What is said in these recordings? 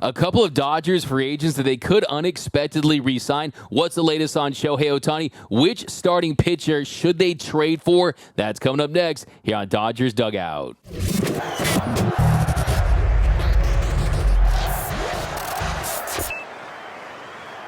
A couple of Dodgers free agents that they could unexpectedly re-sign. What's the latest on Shohei Ohtani? Which starting pitcher should they trade for? That's coming up next here on Dodgers Dugout.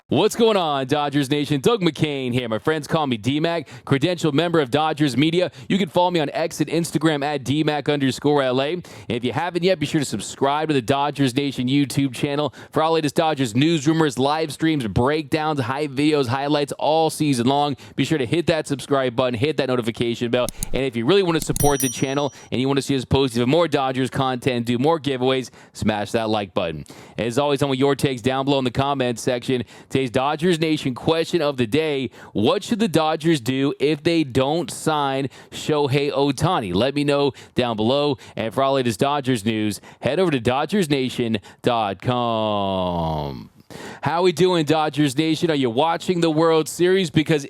What's going on, Dodgers Nation? Doug McCain here. My friends call me D-Mac, credentialed member of Dodgers Media. You can follow me on X and Instagram at DMac_LA. And if you haven't yet, be sure to subscribe to the Dodgers Nation YouTube channel for all latest Dodgers news, rumors, live streams, breakdowns, high videos, highlights all season long. Be sure to hit that subscribe button, hit that notification bell. And if you really want to support the channel and you want to see us post even more Dodgers content, do more giveaways, smash that like button. As always, I want your takes down below in the comments section. Today's Dodgers Nation question of the day: what should the Dodgers do if they don't sign Shohei Ohtani? Let me know down below. And for all latest Dodgers news, head over to DodgersNation.com. How we doing, Dodgers Nation? Are you watching the World Series? Because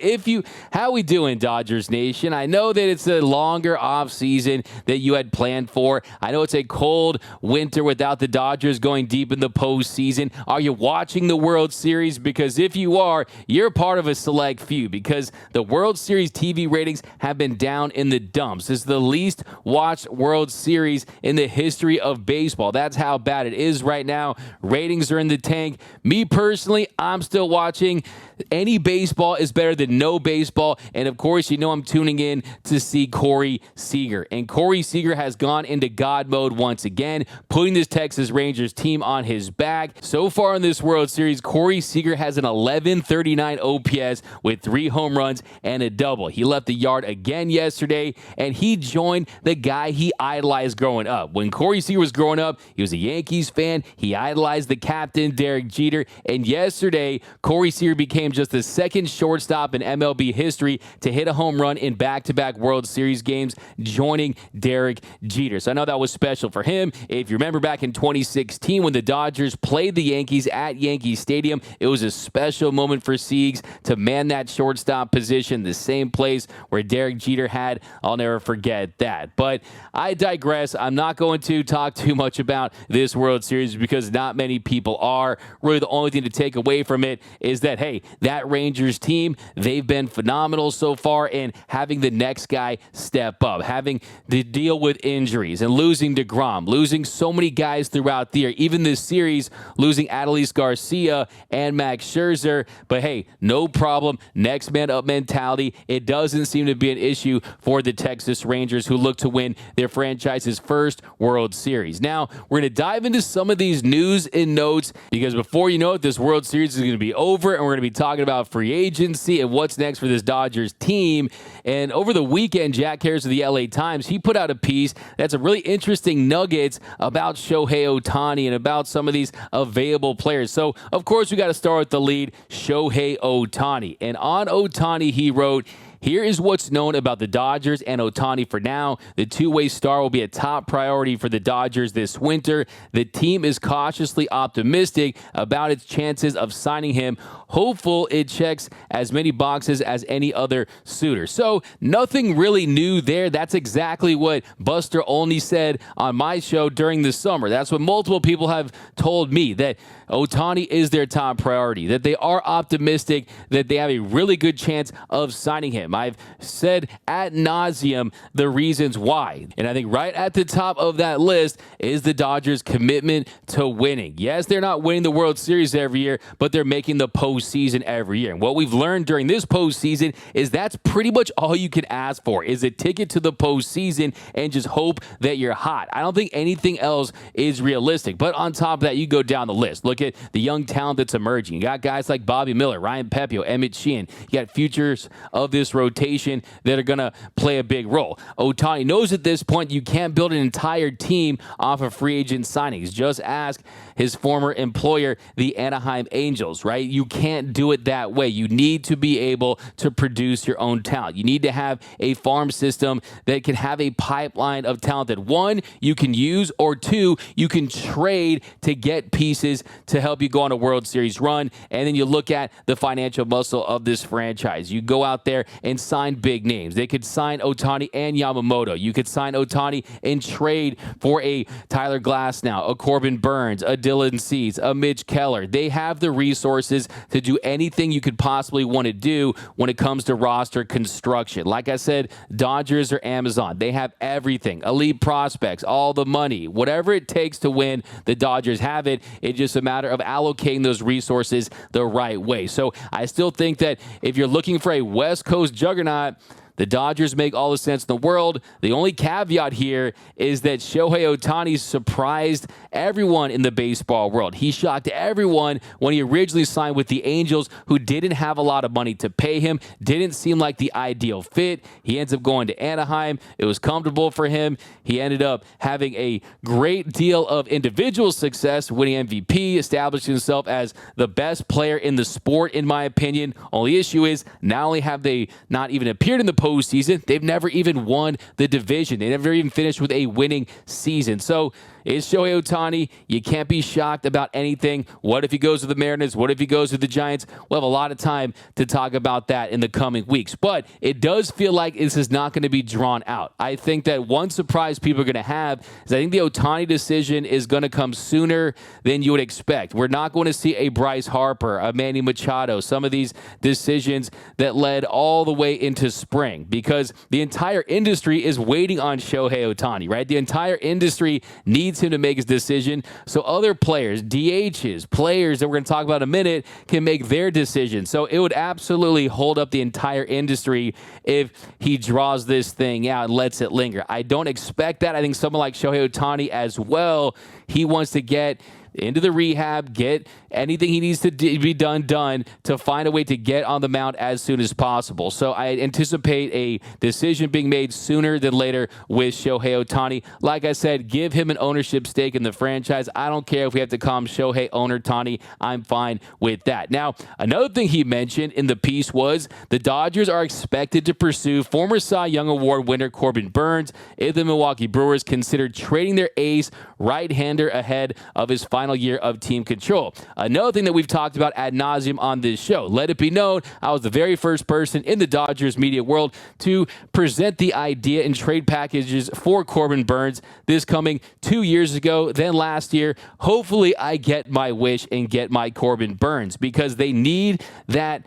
how we doing, Dodgers Nation? I know that it's a longer off season that you had planned for. I know it's a cold winter without the Dodgers going deep in the postseason. Are you watching the World Series? Because if you are, you're part of a select few, because the World Series TV ratings have been down in the dumps. This is the least watched World Series in the history of baseball. That's how bad it is right now. Ratings are in the tank. Me personally, I'm still watching. Any baseball is better than no baseball. And of course, you know I'm tuning in to see Corey Seager. And Corey Seager has gone into God mode once again, putting this Texas Rangers team on his back. So far in this World Series, Corey Seager has an 1139 OPS with 3 home runs and a double. He left the yard again yesterday, and he joined the guy he idolized growing up. When Corey Seager was growing up, he was a Yankees fan. He idolized the captain, Derek Jeter. And yesterday, Corey Seager became just the second shortstop in MLB history to hit a home run in back-to-back World Series games, joining Derek Jeter. So I know that was special for him. If you remember back in 2016 when the Dodgers played the Yankees at Yankee Stadium, it was a special moment for Siegs to man that shortstop position, the same place where Derek Jeter had. I'll never forget that. But I digress. I'm not going to talk too much about this World Series because not many people are. Really, the only thing to take away from it is that, hey, that Rangers team, they've been phenomenal so far in having the next guy step up, having to deal with injuries and losing DeGrom, losing so many guys throughout the year, even this series, losing Adolis Garcia and Max Scherzer. But hey, no problem. Next man up mentality. It doesn't seem to be an issue for the Texas Rangers, who look to win their franchise's first World Series. Now, we're going to dive into some of these news and notes, because before you know it, this World Series is going to be over, and we're going to be talking about free agency and what's next for this Dodgers team. And over the weekend, Jack Harris of the LA Times, he put out a piece that's a really interesting nuggets about Shohei Ohtani and about some of these available players. So, of course, we got to start with the lead, Shohei Ohtani. And on Ohtani, he wrote, "Here is what's known about the Dodgers and Ohtani for now. The two-way star will be a top priority for the Dodgers this winter. The team is cautiously optimistic about its chances of signing him, hopeful it checks as many boxes as any other suitor." So nothing really new there. That's exactly what Buster Olney said on my show during the summer. That's what multiple people have told me, that Ohtani is their top priority, that they are optimistic, that they have a really good chance of signing him. I've said ad nauseum the reasons why. And I think right at the top of that list is the Dodgers' commitment to winning. Yes, they're not winning the World Series every year, but they're making the postseason every year. And what we've learned during this postseason is that's pretty much all you can ask for, is a ticket to the postseason and just hope that you're hot. I don't think anything else is realistic. But on top of that, you go down the list. Look at the young talent that's emerging. You got guys like Bobby Miller, Ryan Pepio, Emmett Sheehan. You got futures of this rotation that are going to play a big role. Ohtani knows at this point you can't build an entire team off of free agent signings. Just ask his former employer, the Anaheim Angels, right? You can't do it that way. You need to be able to produce your own talent. You need to have a farm system that can have a pipeline of talent that, one, you can use, or two, you can trade to get pieces to help you go on a World Series run. And then you look at the financial muscle of this franchise. You go out there and and sign big names. They could sign Ohtani and Yamamoto. You could sign Ohtani and trade for a Tyler Glasnow, a Corbin Burnes, a Dylan Cease, a Mitch Keller. They have the resources to do anything you could possibly want to do when it comes to roster construction. Like I said, Dodgers are Amazon. They have everything, elite prospects, all the money, whatever it takes to win. The Dodgers have it. It's just a matter of allocating those resources the right way. So I still think that if you're looking for a West Coast juggernaut, the Dodgers make all the sense in the world. The only caveat here is that Shohei Ohtani surprised everyone in the baseball world. He shocked everyone when he originally signed with the Angels, who didn't have a lot of money to pay him, didn't seem like the ideal fit. He ends up going to Anaheim. It was comfortable for him. He ended up having a great deal of individual success, winning MVP, established himself as the best player in the sport, in my opinion. Only issue is, not only have they not even appeared in the postseason, they've never even won the division. They never even finished with a winning season. So it's Shohei Ohtani. You can't be shocked about anything. What if he goes to the Mariners? What if he goes to the Giants? We'll have a lot of time to talk about that in the coming weeks. But it does feel like this is not going to be drawn out. I think that one surprise people are going to have is I think the Ohtani decision is going to come sooner than you would expect. We're not going to see a Bryce Harper, a Manny Machado, some of these decisions that led all the way into spring, because the entire industry is waiting on Shohei Ohtani, right? The entire industry needs him to make his decision so other players, DHs, players that we're going to talk about in a minute, can make their decision. So it would absolutely hold up the entire industry if he draws this thing out and lets it linger. I don't expect that. I think someone like Shohei Ohtani as well, he wants to get into the rehab, get anything he needs to be done to find a way to get on the mound as soon as possible. So I anticipate a decision being made sooner than later with Shohei Ohtani. Like I said, give him an ownership stake in the franchise. I don't care if we have to call him Shohei Owner Tani. I'm fine with that. Now, another thing he mentioned in the piece was the Dodgers are expected to pursue former Cy Young Award winner Corbin Burnes if the Milwaukee Brewers considered trading their ace right-hander ahead of his final year of team control. Another thing that we've talked about ad nauseum on this show. Let it be known, I was the very first person in the Dodgers media world to present the idea and trade packages for Corbin Burnes this coming 2 years ago, then last year. Hopefully I get my wish and get my Corbin Burnes, because they need that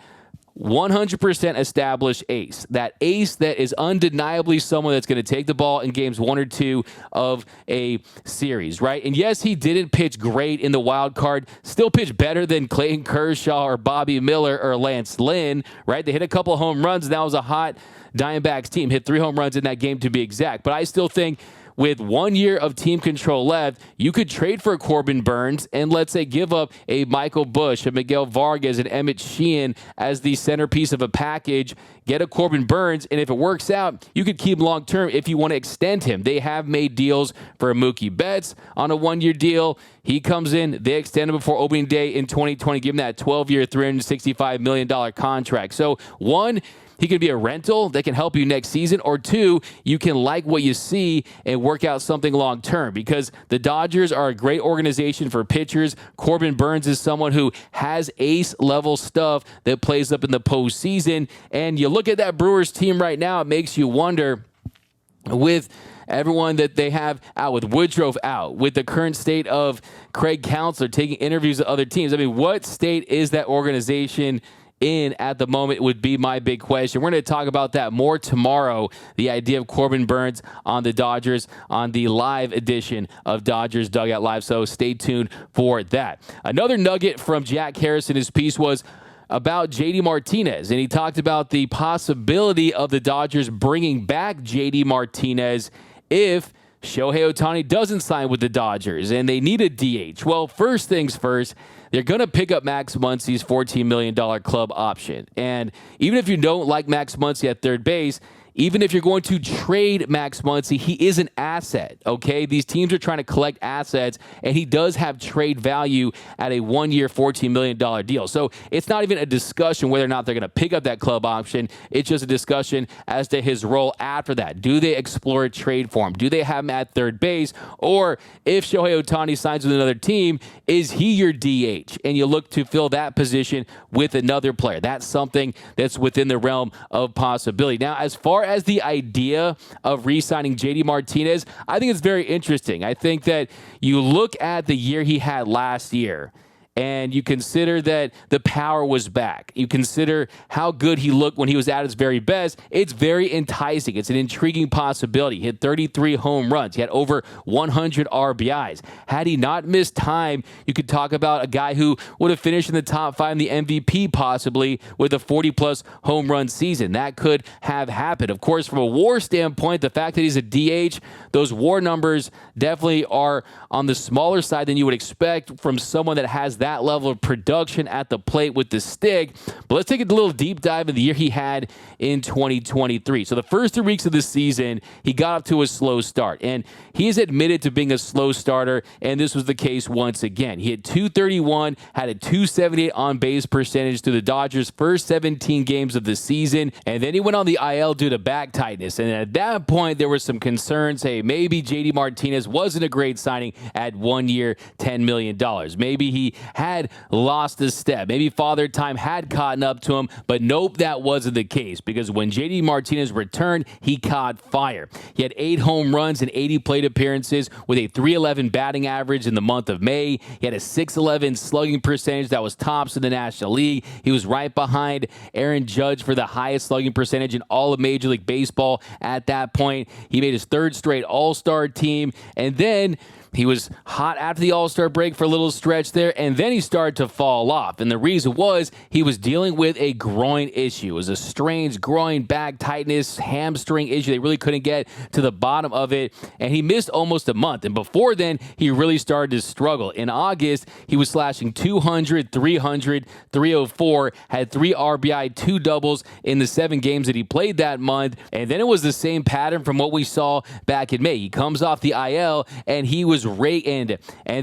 100% established ace. That ace that is undeniably someone that's going to take the ball in games 1 or 2 of a series, right? And yes, he didn't pitch great in the wild card. Still pitched better than Clayton Kershaw or Bobby Miller or Lance Lynn, right? They hit a couple of home runs, and that was a hot Diamondbacks team. Hit 3 home runs in that game, to be exact. But I still think with 1 year of team control left, you could trade for Corbin Burnes and, let's say, give up a Michael Busch, a Miguel Vargas, and Emmett Sheehan as the centerpiece of a package. Get a Corbin Burnes, and if it works out, you could keep him long-term if you want to extend him. They have made deals for Mookie Betts on a 1-year deal. He comes in, they extend him before opening day in 2020, give him that 12-year, $365 million contract. So, one, he could be a rental that can help you next season, or 2, you can like what you see and work out something long term, because the Dodgers are a great organization for pitchers. Corbin Burnes is someone who has ace level stuff that plays up in the postseason. And you look at that Brewers team right now, it makes you wonder, with everyone that they have out, with Woodruff out, with the current state of Craig Counsell taking interviews at other teams. I mean, what state is that organization in at the moment would be my big question. We're going to talk about that more tomorrow, the idea of Corbin Burnes on the Dodgers on the live edition of Dodgers Dugout Live, so stay tuned for that. Another nugget from Jack Harris in his piece was about J.D. Martinez, and he talked about the possibility of the Dodgers bringing back J.D. Martinez if Shohei Ohtani doesn't sign with the Dodgers and they need a DH. Well, first things first, they're going to pick up Max Muncy's $14 million club option. And even if you don't like Max Muncy at third base, even if you're going to trade Max Muncy, he is an asset, okay? These teams are trying to collect assets, and he does have trade value at a 1-year, $14 million deal. So it's not even a discussion whether or not they're going to pick up that club option. It's just a discussion as to his role after that. Do they explore a trade for him? Do they have him at third base? Or if Shohei Ohtani signs with another team, is he your DH? And you look to fill that position with another player. That's something that's within the realm of possibility. Now, as far as the idea of re-signing J.D. Martinez, I think it's very interesting. I think that you look at the year he had last year, and you consider that the power was back. You consider how good he looked when he was at his very best. It's very enticing. It's an intriguing possibility. He hit 33 home runs. He had over 100 RBIs. Had he not missed time, you could talk about a guy who would have finished in the top 5 in the MVP possibly with a 40-plus home run season. That could have happened. Of course, from a WAR standpoint, the fact that he's a DH, those WAR numbers definitely are on the smaller side than you would expect from someone that has that level of production at the plate with the stick. But let's take a little deep dive in the year he had in 2023. So the first 3 weeks of the season, he got off to a slow start, and he is admitted to being a slow starter, and this was the case once again. He had 231, had a 278 on-base percentage through the Dodgers' first 17 games of the season, and then he went on the IL due to back tightness, and at that point, there were some concerns. Hey, maybe J.D. Martinez wasn't a great signing at 1 year, $10 million. Maybe he had lost a step. Maybe Father Time had caught up to him, but nope, that wasn't the case, because when J.D. Martinez returned, he caught fire. He had 8 home runs and 80 plate appearances with a .311 batting average in the month of May. He had a .611 slugging percentage that was tops in the National League. He was right behind Aaron Judge for the highest slugging percentage in all of Major League Baseball at that point. He made his 3rd straight All-Star team, and then he was hot after the All-Star break for a little stretch there, and then he started to fall off. And the reason was he was dealing with a groin issue. It was a strange groin back tightness, hamstring issue. They really couldn't get to the bottom of it, and he missed almost a month. And before then, he really started to struggle. In August, he was slashing 200, 300, 304, had 3 RBI, 2 doubles in the 7 games that he played that month. And then it was the same pattern from what we saw back in May. He comes off the IL, and he was and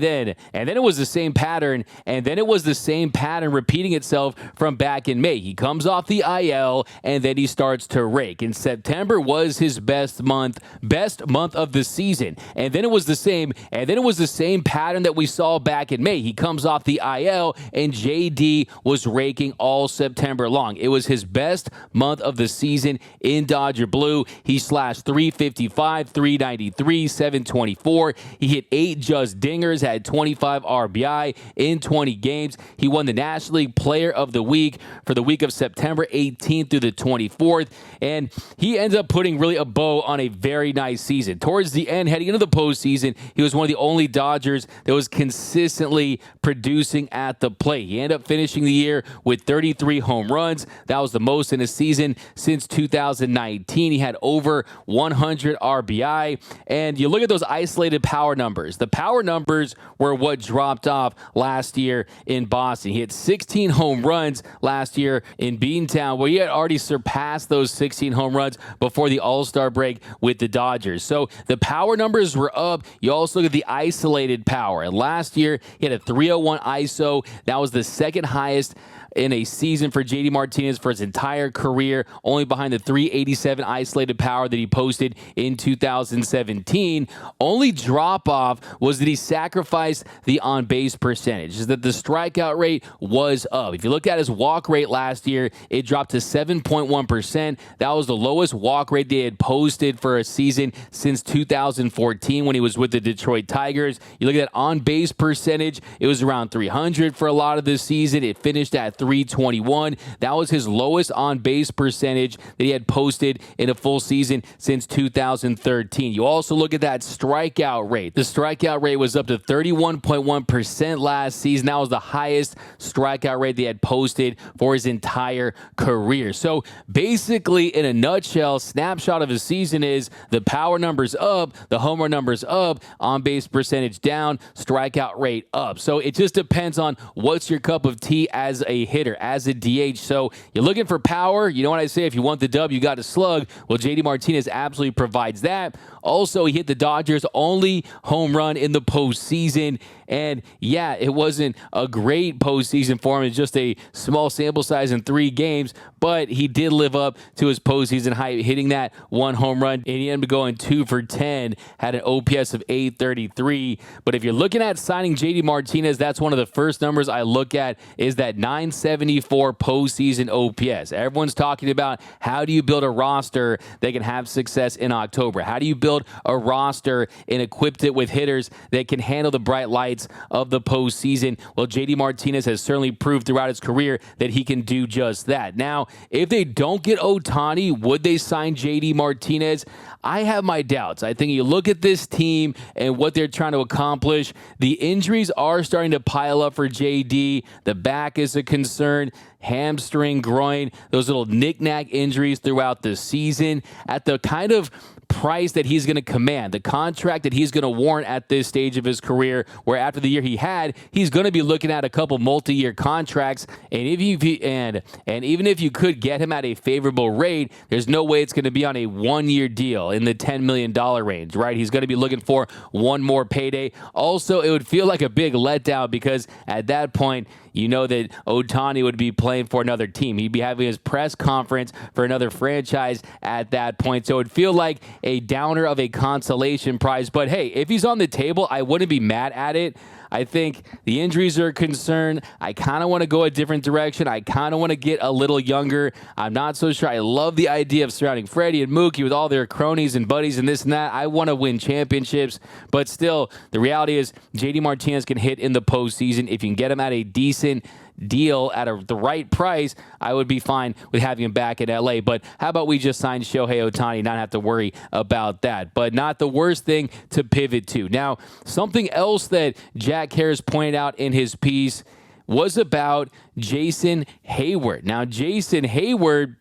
then it was the same pattern, and then it was the same pattern repeating itself from back in May. He comes off the IL, and then he starts to rake. And September was his best month of the season. And then it was the same pattern that we saw back in May. He comes off the IL, and JD was raking all September long. It was his best month of the season in Dodger Blue. He slashed 355, 393, 724. He hit 8 just dingers, had 25 RBI in 20 games. He won the National League Player of the Week for the week of September 18th through the 24th, and he ends up putting really a bow on a very nice season. Towards the end, heading into the postseason, he was one of the only Dodgers that was consistently producing at the plate. He ended up finishing the year with 33 home runs. That was the most in a season since 2019. He had over 100 RBI, and you look at those isolated power numbers. The power numbers were what dropped off last year in Boston. He had 16 home runs last year in Beantown, where he had already surpassed those 16 home runs before the All-Star break with the Dodgers. So the power numbers were up. You also look at the isolated power. And last year, he had a 301 ISO. That was the second highest in a season for J.D. Martinez for his entire career, only behind the 387 isolated power that he posted in 2017. Only drop-off was that he sacrificed the on-base percentage, is that the strikeout rate was up. If you look at his walk rate last year, it dropped to 7.1%. That was the lowest walk rate they had posted for a season since 2014 when he was with the Detroit Tigers. You look at that on-base percentage, it was around 300 for a lot of this season. It finished at 321. That was his lowest on-base percentage that he had posted in a full season since 2013. You also look at that strikeout rate. The strikeout rate was up to 31.1% last season. That was the highest strikeout rate they had posted for his entire career. So basically, in a nutshell, snapshot of his season is the power numbers up, the home run numbers up, on-base percentage down, strikeout rate up. So it just depends on what's your cup of tea as a hitter, as a DH. So you're looking for power. You know what I say? If you want the dub, you got to slug. Well, J.D. Martinez absolutely provides that. Also, he hit the Dodgers' only home run in the postseason. And yeah, it wasn't a great postseason for him. It's just a small sample size in 3 games, but he did live up to his postseason hype, hitting that 1 home run. And he ended up going 2 for 10, had an OPS of 833. But if you're looking at signing J.D. Martinez, that's one of the first numbers I look at, is that 974 postseason OPS. Everyone's talking about, how do you build a roster that can have success in October? How do you build a roster and equip it with hitters that can handle the bright lights of the postseason? Well, J.D. Martinez has certainly proved throughout his career that he can do just that. Now, if they don't get Ohtani, would they sign J.D. Martinez? I have my doubts. I think you look at this team and what they're trying to accomplish. The injuries are starting to pile up for J.D. The back is a concern. Hamstring, groin, those little knick-knack injuries throughout the season. At the kind of price that he's going to command, the contract that he's going to warrant at this stage of his career, where after the year he had, he's going to be looking at a couple multi-year contracts. And even if you could get him at a favorable rate, there's no way it's going to be on a 1-year deal in the $10 million range, right? He's going to be looking for one more payday. Also, it would feel like a big letdown, because at that point, you know that Ohtani would be playing for another team. He'd be having his press conference for another franchise at that point. So it would feel like a downer of a consolation prize. But hey, if he's on the table, I wouldn't be mad at it. I think the injuries are a concern. I kind of want to go a different direction. I kind of want to get a little younger. I'm not so sure. I love the idea of surrounding Freddie and Mookie with all their cronies and buddies and this and that. I want to win championships. But still, the reality is J.D. Martinez can hit in the postseason. If you can get him at a decent deal at the right price, I would be fine with having him back in LA. But how about we just sign Shohei Ohtani, not have to worry about that? But not the worst thing to pivot to. Now, something else that Jack Harris pointed out in his piece was about Jason Heyward. Now, Jason Heyward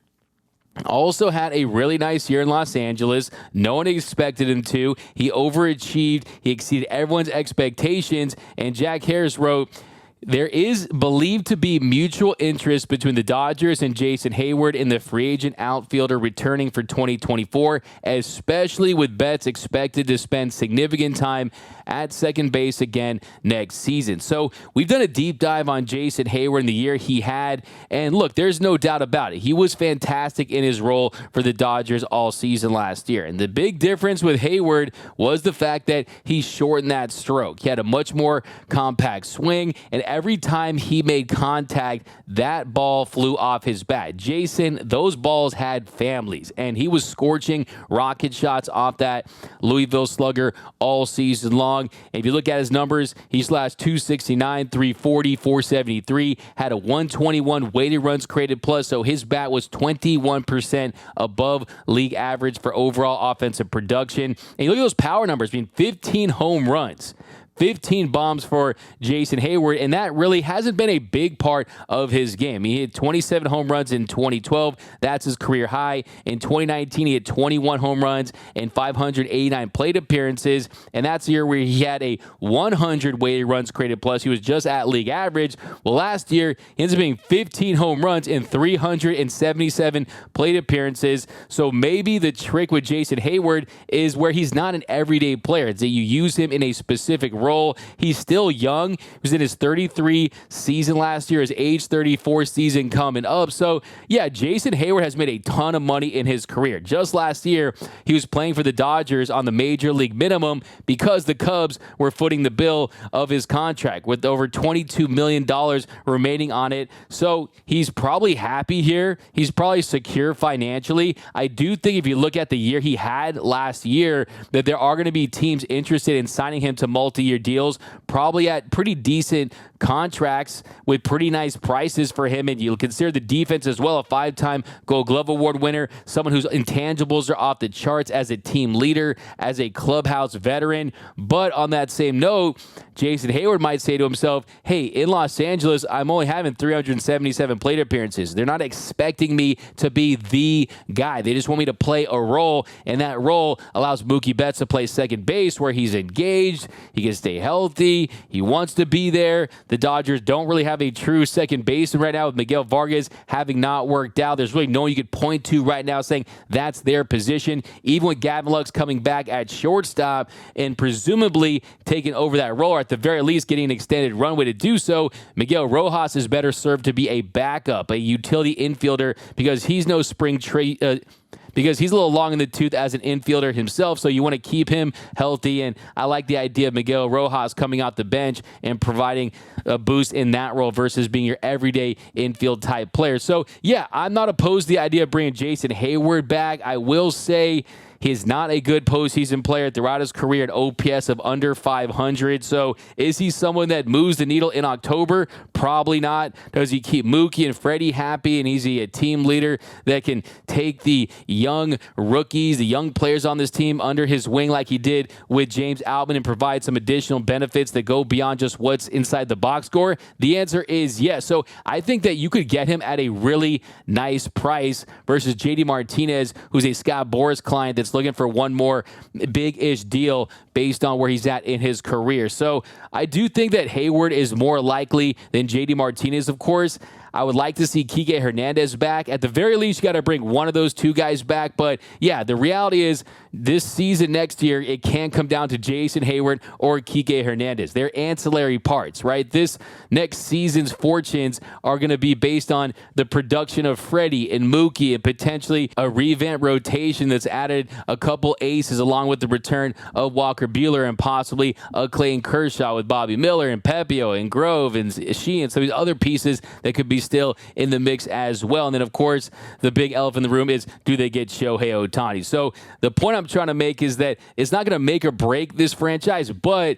also had a really nice year in Los Angeles. No one expected him to. He overachieved. He exceeded everyone's expectations. And Jack Harris wrote, there is believed to be mutual interest between the Dodgers and Jason Heyward in the free agent outfielder returning for 2024, especially with Betts expected to spend significant time at second base again next season. So we've done a deep dive on Jason Heyward in the year he had, and look, there's no doubt about it. He was fantastic in his role for the Dodgers all season last year. And the big difference with Heyward was the fact that he shortened that stroke. He had a much more compact swing, and every time he made contact, that ball flew off his bat. Jason, those balls had families, and he was scorching rocket shots off that Louisville slugger all season long. And if you look at his numbers, he slashed 269, 340, 473, had a 121 weighted runs created plus, so his bat was 21% above league average for overall offensive production. And you look at those power numbers, 15 home runs. 15 bombs for Jason Heyward, and that really hasn't been a big part of his game. He hit 27 home runs in 2012. That's his career high. In 2019, he had 21 home runs and 589 plate appearances, and that's the year where he had a 100 weighted runs created plus. He was just at league average. Well, last year, he ends up being 15 home runs and 377 plate appearances. So maybe the trick with Jason Heyward is where he's not an everyday player. It's that you use him in a specific role. He's still young. He was in his 33 season last year, his age 34 season coming up. So, yeah, Jason Heyward has made a ton of money in his career. Just last year, he was playing for the Dodgers on the major league minimum because the Cubs were footing the bill of his contract with over $22 million remaining on it. So he's probably happy here. He's probably secure financially. I do think if you look at the year he had last year, that there are going to be teams interested in signing him to multi-year deals, probably at pretty decent contracts with pretty nice prices for him. And you'll consider the defense as well, a 5-time Gold Glove Award winner, someone whose intangibles are off the charts as a team leader, as a clubhouse veteran. But on that same note, Jason Heyward might say to himself, hey, in Los Angeles, I'm only having 377 plate appearances. They're not expecting me to be the guy. They just want me to play a role, and that role allows Mookie Betts to play second base where he's engaged. He gets stay healthy. He wants to be there. The Dodgers don't really have a true second baseman right now with Miguel Vargas having not worked out. There's really no one you could point to right now saying that's their position. Even with Gavin Lux coming back at shortstop and presumably taking over that role, or at the very least getting an extended runway to do so, Miguel Rojas is better served to be a backup, a utility infielder, because he's no spring trade. Because he's a little long in the tooth as an infielder himself, so you want to keep him healthy. And I like the idea of Miguel Rojas coming out the bench and providing a boost in that role versus being your everyday infield type player. So, yeah, I'm not opposed to the idea of bringing Jason Heyward back. I will say he's not a good postseason player throughout his career, an OPS of under 500. So is he someone that moves the needle in October? Probably not. Does he keep Mookie and Freddie happy? And is he a team leader that can take the young rookies, the young players on this team under his wing like he did with James Outman and provide some additional benefits that go beyond just what's inside the box score? The answer is yes. So I think that you could get him at a really nice price versus J.D. Martinez, who's a Scott Boras client that's looking for one more big-ish deal based on where he's at in his career. So I do think that Heyward is more likely than J.D. Martinez, of course. I would like to see Kike Hernandez back. At the very least, you got to bring one of those two guys back. But, yeah, the reality is this season next year, it can come down to Jason Heyward or Kike Hernandez. They're ancillary parts, right? This next season's fortunes are going to be based on the production of Freddie and Mookie and potentially a revamped rotation that's added a couple aces along with the return of Walker Buehler and possibly a Clayton Kershaw with Bobby Miller and Pepio and Grove and Sheehan and some of these other pieces that could be still in the mix as well. And then, of course, the big elephant in the room is, do they get Shohei Ohtani? So the point I'm trying to make is that it's not going to make or break this franchise, but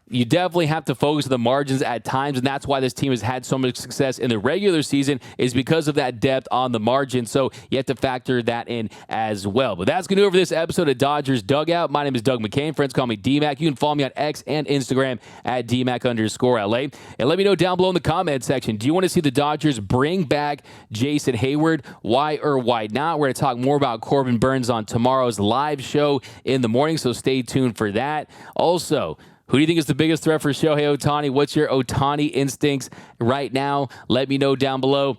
you definitely have to focus on the margins at times, and that's why this team has had so much success in the regular season, is because of that depth on the margin. So you have to factor that in as well. But that's going to do it for this episode of Dodgers Dugout. My name is Doug McCain. Friends call me DMAC. You can follow me on X and Instagram at DMAC_LA. And let me know down below in the comment section, do you want to see the Dodgers bring back Jason Heyward? Why or why not? We're going to talk more about Corbin Burnes on tomorrow's live show in the morning, so stay tuned for that. Also, who do you think is the biggest threat for Shohei Ohtani? What's your Ohtani instincts right now? Let me know down below.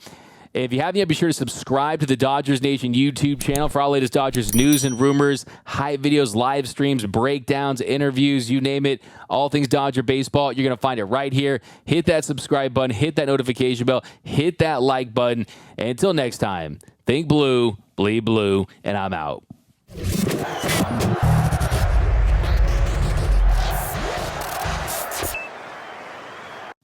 If you haven't yet, be sure to subscribe to the Dodgers Nation YouTube channel for all latest Dodgers news and rumors, hype videos, live streams, breakdowns, interviews, you name it. All things Dodger baseball, you're going to find it right here. Hit that subscribe button, hit that notification bell, hit that like button. And until next time, think blue, bleed blue, and I'm out.